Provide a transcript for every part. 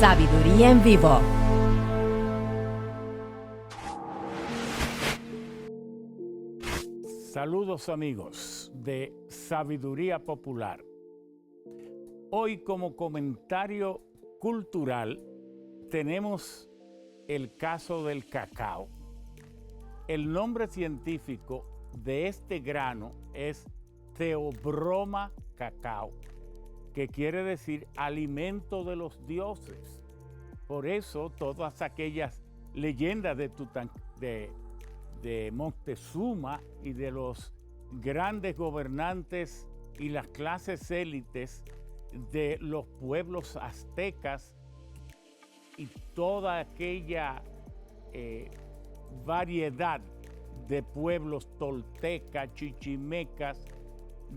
Sabiduría en Vivo. Saludos amigos de Sabiduría Popular. Hoy como comentario cultural tenemos el caso del cacao. El nombre científico de este grano es Theobroma cacao, que quiere decir alimento de los dioses. Por eso todas aquellas leyendas de Moctezuma y de los grandes gobernantes y las clases élites de los pueblos aztecas y toda aquella variedad de pueblos toltecas, chichimecas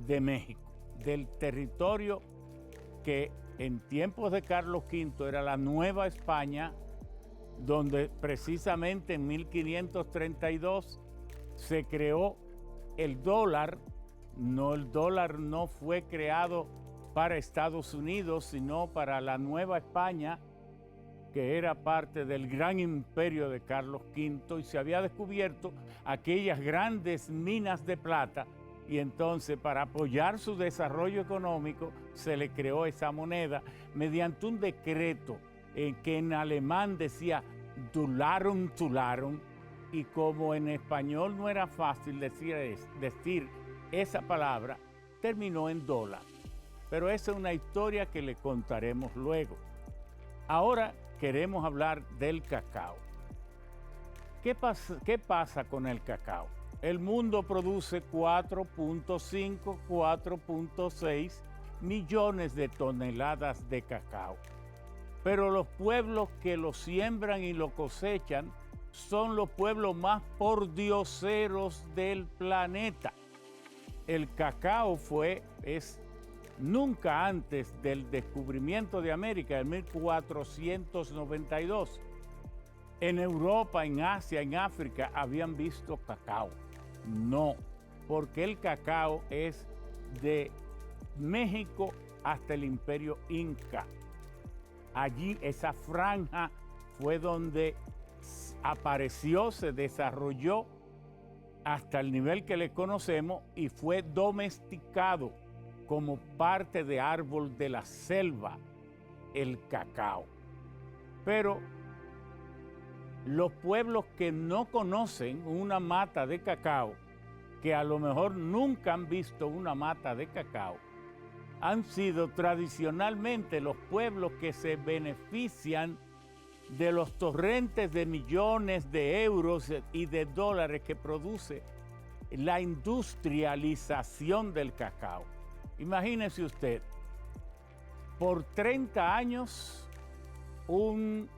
de México, del territorio que en tiempos de Carlos V era la Nueva España, donde precisamente en 1532 se creó el dólar. El dólar no fue creado para Estados Unidos, sino para la Nueva España, que era parte del gran imperio de Carlos V, y se había descubierto aquellas grandes minas de plata, y entonces para apoyar su desarrollo económico se le creó esa moneda mediante un decreto que en alemán decía Dularum Tularum, y como en español no era fácil decir esa palabra, terminó en dólar. Pero esa es una historia que le contaremos luego. Ahora queremos hablar del cacao. ¿Qué pasa con el cacao? El mundo produce 4.5, 4.6 millones de toneladas de cacao. Pero los pueblos que lo siembran y lo cosechan son los pueblos más pordioseros del planeta. El cacao es nunca antes del descubrimiento de América en 1492. En Europa, en Asia, en África habían visto cacao. No, porque el cacao es de México hasta el Imperio Inca. Allí esa franja fue donde apareció, se desarrolló hasta el nivel que le conocemos y fue domesticado como parte de árbol de la selva, el cacao. Pero los pueblos que no conocen una mata de cacao, que a lo mejor nunca han visto una mata de cacao, han sido tradicionalmente los pueblos que se benefician de los torrentes de millones de euros y de dólares que produce la industrialización del cacao. Imagínese usted, por 30 años un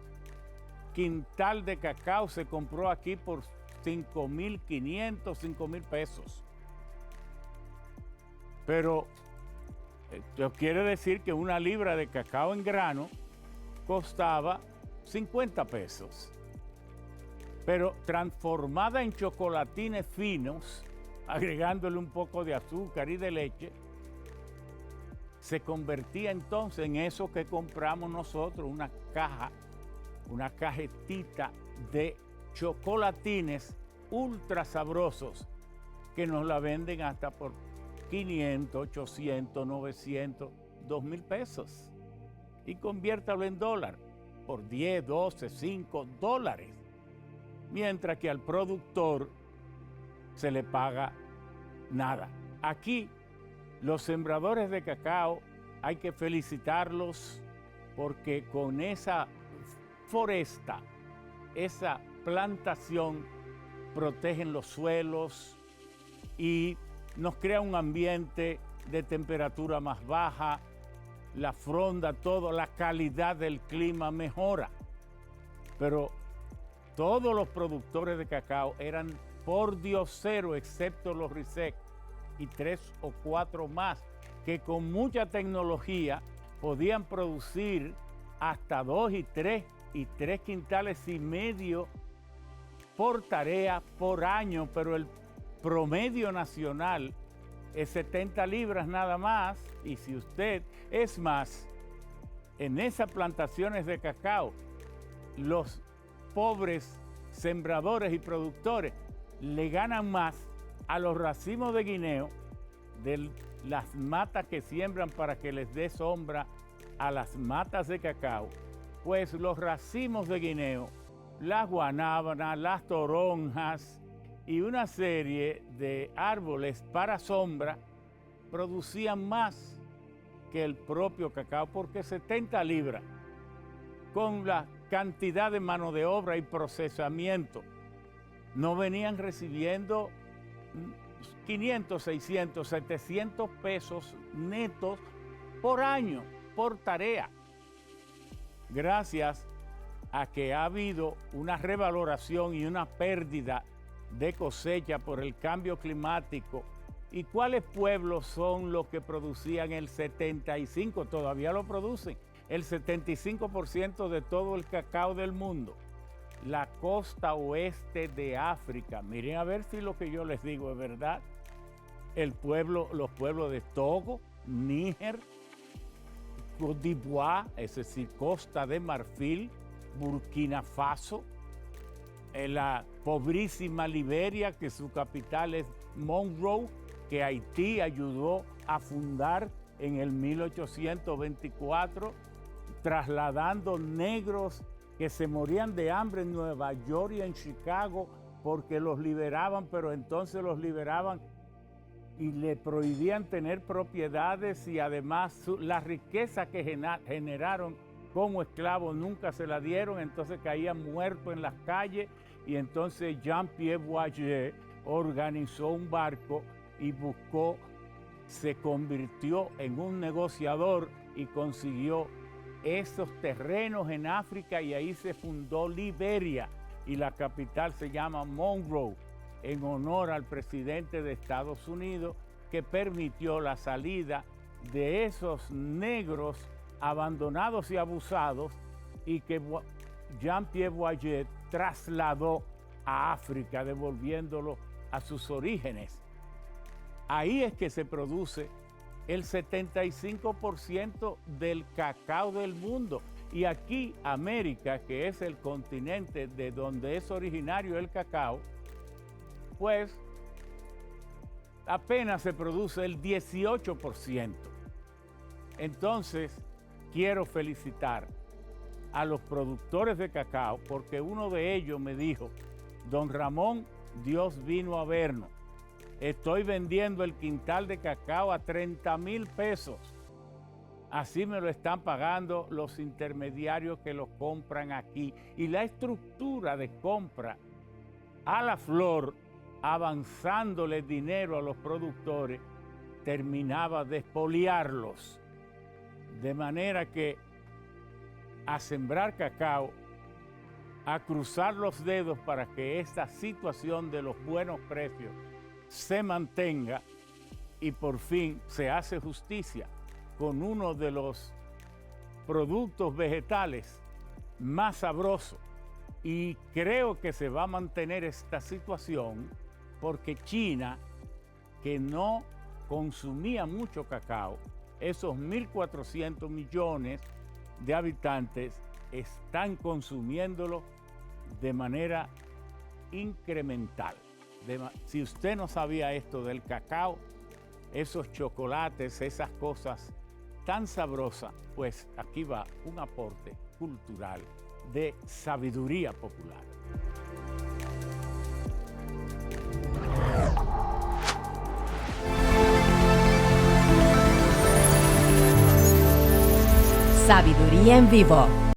quintal de cacao se compró aquí por 5.500, 5.000 pesos. Pero esto quiere decir que una libra de cacao en grano costaba 50 pesos. Pero transformada en chocolatines finos, agregándole un poco de azúcar y de leche, se convertía entonces en eso que compramos nosotros, una cajetita de chocolatines ultra sabrosos que nos la venden hasta por 500, 800, 900, 2.000 pesos. Y conviértalo en dólar por 10, 12, 5 dólares. Mientras que al productor se le paga nada. Aquí los sembradores de cacao hay que felicitarlos porque con esa foresta, esa plantación, protegen los suelos y nos crea un ambiente de temperatura más baja, la fronda, todo, la calidad del clima mejora. Pero todos los productores de cacao eran pordioseros, excepto los RISEC y 3 o 4 más, que con mucha tecnología podían producir hasta 2 y 3 quintales y medio por tarea por año, pero el promedio nacional es 70 libras nada más, y si usted, es más, en esas plantaciones de cacao, los pobres sembradores y productores le ganan más a los racimos de guineo de las matas que siembran para que les dé sombra a las matas de cacao, pues los racimos de guineo, las guanábanas, las toronjas y una serie de árboles para sombra producían más que el propio cacao, porque 70 libras con la cantidad de mano de obra y procesamiento no venían recibiendo 500, 600, 700 pesos netos por año, por tarea. Gracias a que ha habido una revaloración y una pérdida de cosecha por el cambio climático. ¿Y cuáles pueblos son los que producían el 75%? Todavía lo producen, el 75% de todo el cacao del mundo. La costa oeste de África. Miren a ver si lo que yo les digo es verdad. Los pueblos de Togo, Níger, Côte d'Ivoire, es decir, Costa de Marfil, Burkina Faso, la pobrísima Liberia, que su capital es Monroe, que Haití ayudó a fundar en el 1824, trasladando negros que se morían de hambre en Nueva York y en Chicago porque los liberaban, pero entonces los liberaban y le prohibían tener propiedades, y además la riqueza que generaron como esclavos nunca se la dieron, entonces caían muertos en las calles, y entonces Jean-Pierre Boyer organizó un barco y se convirtió en un negociador y consiguió esos terrenos en África, y ahí se fundó Liberia, y la capital se llama Monroe, en honor al presidente de Estados Unidos, que permitió la salida de esos negros abandonados y abusados, y que Jean-Pierre Boyer trasladó a África, devolviéndolo a sus orígenes. Ahí es que se produce el 75% del cacao del mundo. Y aquí América, que es el continente de donde es originario el cacao, pues apenas se produce el 18%. Entonces, quiero felicitar a los productores de cacao, porque uno de ellos me dijo: don Ramón, Dios vino a vernos. Estoy vendiendo el quintal de cacao a 30,000 pesos. Así me lo están pagando los intermediarios que lo compran aquí. Y la estructura de compra a la flor, avanzándole dinero a los productores, terminaba de expoliarlos. De manera que a sembrar cacao, a cruzar los dedos para que esta situación de los buenos precios se mantenga, y por fin se hace justicia con uno de los productos vegetales más sabrosos. Y creo que se va a mantener esta situación porque China, que no consumía mucho cacao, esos 1.400 millones de habitantes están consumiéndolo de manera incremental. Si usted no sabía esto del cacao, esos chocolates, esas cosas tan sabrosas, pues aquí va un aporte cultural de sabiduría popular. Sabiduría en vivo.